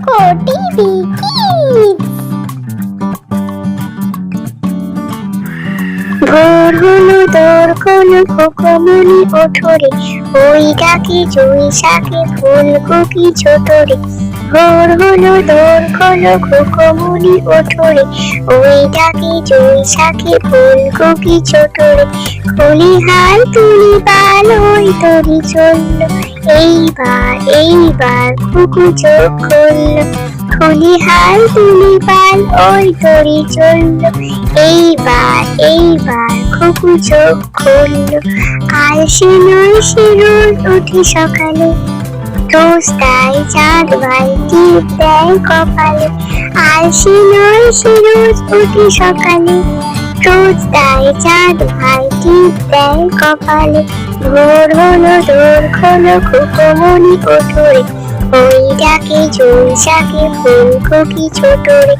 Cocoa TV kids. ভোর হলো দোর খোলো খোকমনি ওঠরে, ওই ডাকে জুই শাকে ফুলকপি ছোটরে। ভোর হলো দোর খোলো খোকমনি ওঠরে, ওই ডাকে জুই শাকে ফুলকপি ছোটরে। খুলি হাল তুলি বাল ওই তরি চলল, এইবার খুকু চোখ খুলল। খুলি হাল তুলি বাল ওই তরি চলল, এইবার খুকু চোখ খুলল। আলসে নয় সে রোজ উঠে সকালে, রোজ তাই চাঁদ ভাই টিপ দেয় কপালে। আলসে নয় সে রোজ উঠে সকালে, রোজ তাই চাঁদ ভাই টিপ দেয় কপালে। ভোর হলো দোর খোলো খোকমনি ওঠরে, ওই ডাকে জুই শাকে ফুলকপি ছোটরে।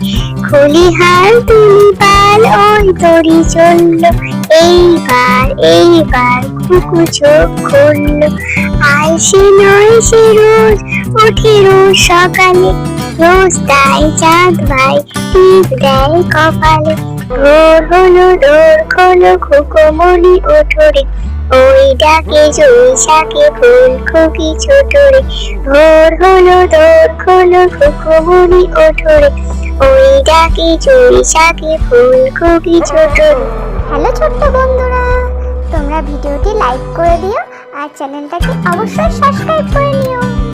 খুলি হাল তুলি বাল ওই তরি চলল, এইবার খুকু চোখ খুলল। আলসে নয় সে রোজ ওঠে রোজ সকালে, রোজ তাই চাঁদ ভাই টিপ দেয় কপালে। ভোর হলো দোর খোলো খোকমনি ওঠরে, ওই ডাকে জুই শাকে ফুলকপি ছোটরে। ভোর হলো দোর খোলো খোকমনি ওঠরে, ওই ডাকে জুই শাকে ফুলকপি ছোটরে। হ্যালো ছোট্ট বন্ধুরা, তোমরা ভিডিওটি লাইক করে দিও আর চ্যানেলটাকে অবশ্যই সাবস্ক্রাইব করে নিও।